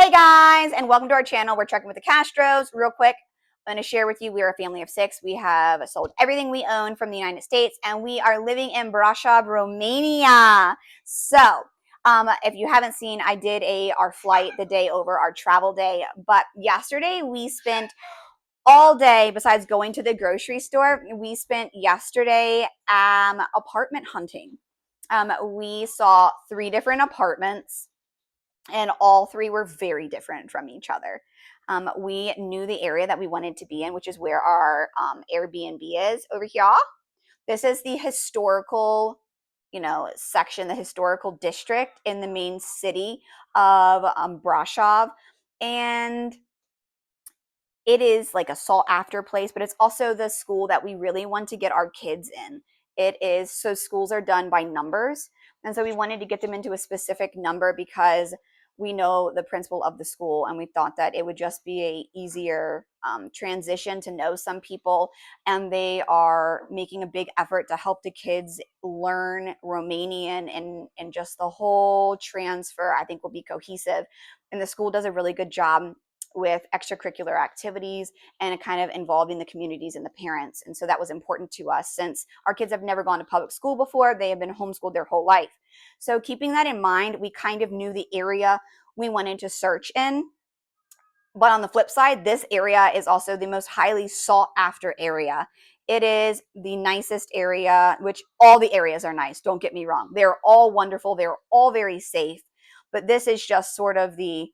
Hey guys, and welcome to our channel. We're trekking with the Castros. Real quick, I'm going to share with you, we are a family of 6. We have sold everything we own from the United States, and we are living in Brașov, Romania. So, if you haven't seen, I did our flight the day over, our travel day, but yesterday we spent all day, besides going to the grocery store, we spent yesterday apartment hunting. We saw 3 different apartments, and all 3 were very different from each other. We knew the area that we wanted to be in, which is where our Airbnb is over here. This is the historical, section, the historical district in the main city of Brașov, and it is like a sought after place, but it's also the school that we really want to get our kids in. It is, so schools are done by numbers, and so we wanted to get them into a specific number because we know the principal of the school, and we thought that it would just be a easier transition to know some people, and they are making a big effort to help the kids learn Romanian, and just the whole transfer, I think, will be cohesive, and the school does a really good job with extracurricular activities and kind of involving the communities and the parents. And so that was important to us since our kids have never gone to public school before. They have been homeschooled their whole life. So keeping that in mind, we kind of knew the area we wanted to search in. But on the flip side, this area is also the most highly sought after area. It is the nicest area, which all the areas are nice, don't get me wrong. They're all wonderful. They're all very safe. But this is just sort of the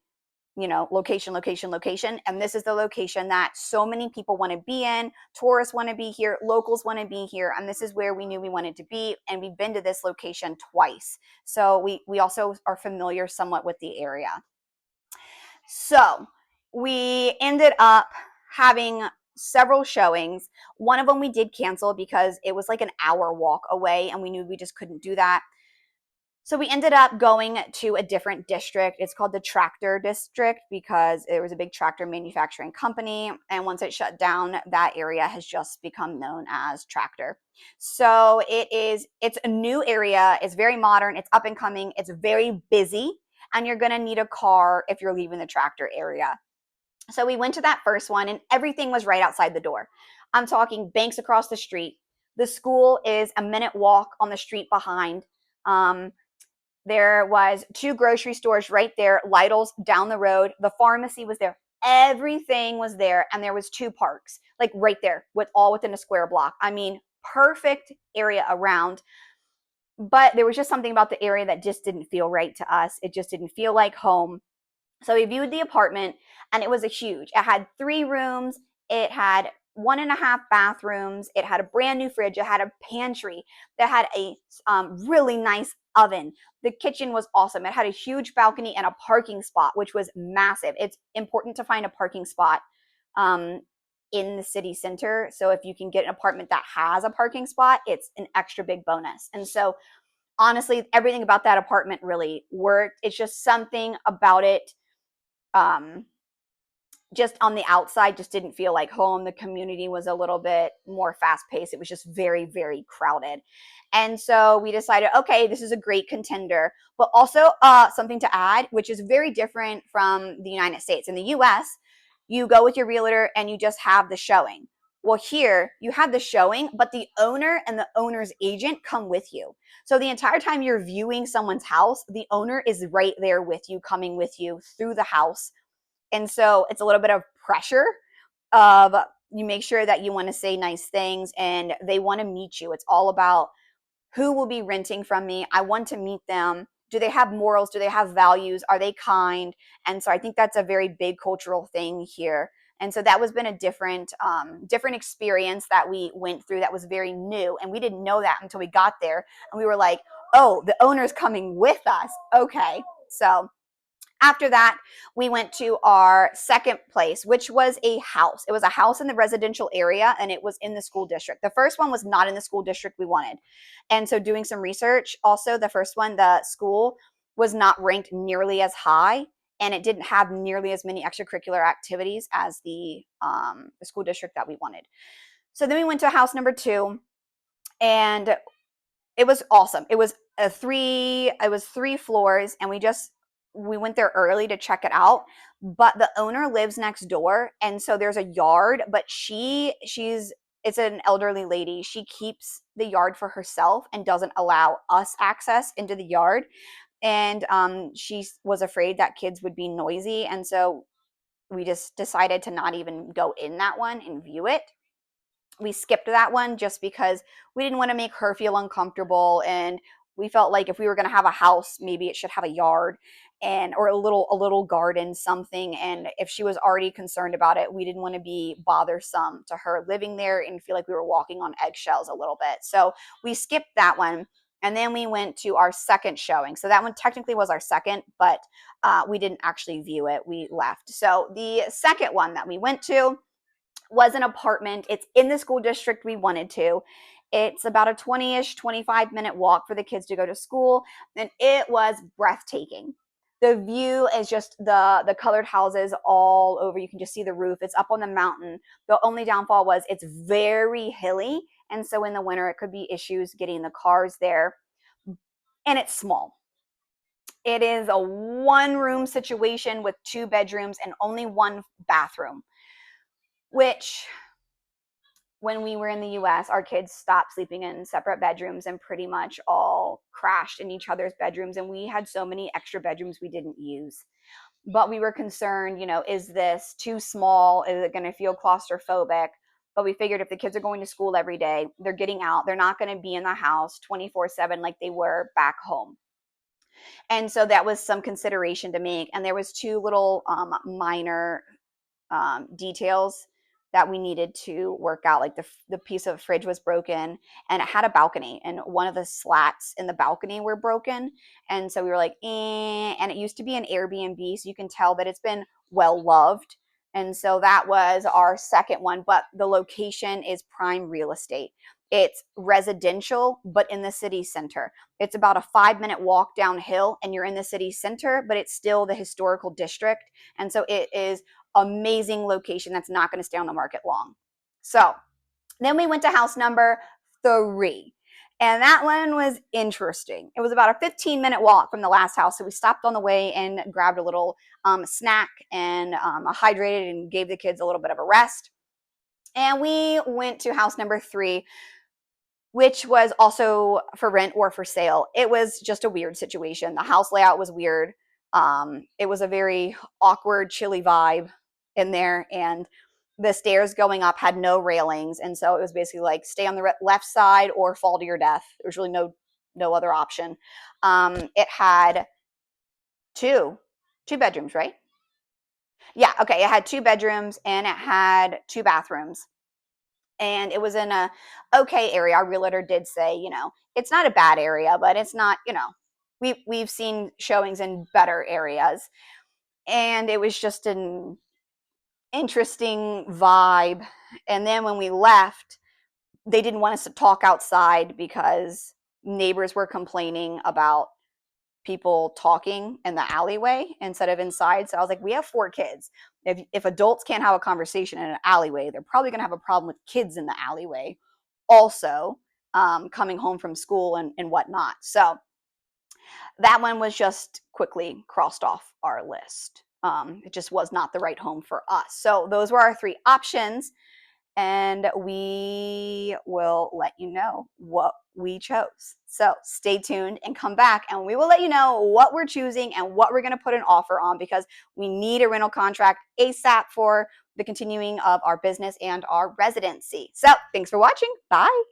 location. And this is the location that so many people want to be in. Tourists want to be here. Locals want to be here. And this is where we knew we wanted to be. And we've been to this location twice. So we also are familiar somewhat with the area. So we ended up having several showings. One of them we did cancel because it was like an hour walk away and we knew we just couldn't do that. So we ended up going to a different district. It's called the Tractor District because there was a big tractor manufacturing company. And once it shut down, that area has just become known as Tractor. So it's a new area. It's very modern. It's up and coming. It's very busy. And you're going to need a car if you're leaving the Tractor area. So we went to that first one and everything was right outside the door. I'm talking banks across the street. The school is a minute walk on the street behind. There was 2 grocery stores right there, Lidl's down the road, the pharmacy was there, everything was there, and there was 2 parks, like right there, all within a square block. I mean, perfect area around, but there was just something about the area that just didn't feel right to us. It just didn't feel like home. So we viewed the apartment, and it was it had 3 rooms, it had 1.5 bathrooms, it had a brand new fridge, it had a pantry, that had a really nice oven. The kitchen was awesome. It had a huge balcony and a parking spot, which was massive. It's important to find a parking spot in the city center. So if you can get an apartment that has a parking spot, it's an extra big bonus. And so honestly, everything about that apartment really worked. It's just something about it, just on the outside, just didn't feel like home. The community was a little bit more fast-paced. It was just very, very crowded. And so we decided, okay, this is a great contender. But also something to add, which is very different from the United States. In the US, you go with your realtor and you just have the showing. Well, here you have the showing, but the owner and the owner's agent come with you. So the entire time you're viewing someone's house, the owner is right there with you, coming with you through the house. And so it's a little bit of pressure of, you make sure that you want to say nice things and they want to meet you. It's all about who will be renting from me. I want to meet them. Do they have morals? Do they have values? Are they kind? And so I think that's a very big cultural thing here. And so that was been a different experience that we went through that was very new. And we didn't know that until we got there. And we were like, oh, the owner's coming with us. Okay. So after that, we went to our second place, which was a house. It was a house in the residential area, and it was in the school district. The first one was not in the school district we wanted. And so doing some research, also the first one, the school was not ranked nearly as high, and it didn't have nearly as many extracurricular activities as the school district that we wanted. So then we went to house number 2, and it was awesome. It was 3 floors, and we just we went there early to check it out, but the owner lives next door, and so there's a yard, but it's an elderly lady. She keeps the yard for herself and doesn't allow us access into the yard. And she was afraid that kids would be noisy, and so we just decided to not even go in that one and view it. We skipped that one just because we didn't want to make her feel uncomfortable, and we felt like if we were going to have a house, maybe it should have a yard and or a little garden, something. And if she was already concerned about it, we didn't want to be bothersome to her living there and feel like we were walking on eggshells a little bit. So we skipped that one. And then we went to our second showing. So that one technically was our second, but we didn't actually view it. We left. So the second one that we went to was an apartment. It's in the school district we wanted to. It's about a 20-ish, 25-minute walk for the kids to go to school, and it was breathtaking. The view is just the colored houses all over. You can just see the roof. It's up on the mountain. The only downfall was it's very hilly, and so in the winter it could be issues getting the cars there. And it's small. It is a one-room situation with 2 bedrooms and only 1 bathroom, which when we were in the US, our kids stopped sleeping in separate bedrooms and pretty much all crashed in each other's bedrooms. And we had so many extra bedrooms we didn't use. But we were concerned, is this too small? Is it going to feel claustrophobic? But we figured if the kids are going to school every day, they're getting out, they're not going to be in the house 24/7 like they were back home. And so that was some consideration to make. And there was 2 little minor details that we needed to work out. Like the piece of fridge was broken, and it had a balcony, and one of the slats in the balcony were broken. And so we were like, and it used to be an Airbnb, so you can tell that it's been well loved. And so that was our second one. But the location is prime real estate. It's residential, but in the city center. It's about a 5-minute walk downhill, and you're in the city center, but it's still the historical district. And so it is amazing location that's not going to stay on the market long. So then we went to house number 3. And that one was interesting. It was about a 15-minute walk from the last house. So we stopped on the way and grabbed a little snack and hydrated and gave the kids a little bit of a rest. And we went to house number 3, which was also for rent or for sale. It was just a weird situation. The house layout was weird. It was a very awkward, chilly vibe in there, and the stairs going up had no railings, and so it was basically like stay on the left side or fall to your death. There was really no other option. It had two bedrooms, right? Yeah, okay. It had 2 bedrooms and it had 2 bathrooms, and it was in a okay area. Our realtor did say, it's not a bad area, but it's not, we've seen showings in better areas, and it was just an interesting vibe. And then when we left, they didn't want us to talk outside because neighbors were complaining about people talking in the alleyway instead of inside. So I was like, we have 4 kids. If adults can't have a conversation in an alleyway, they're probably going to have a problem with kids in the alleyway also, coming home from school and whatnot. So that one was just quickly crossed off our list. It just was not the right home for us. So those were our 3 options, and we will let you know what we chose. So stay tuned and come back, and we will let you know what we're choosing and what we're going to put an offer on, because we need a rental contract ASAP for the continuing of our business and our residency. So thanks for watching. Bye.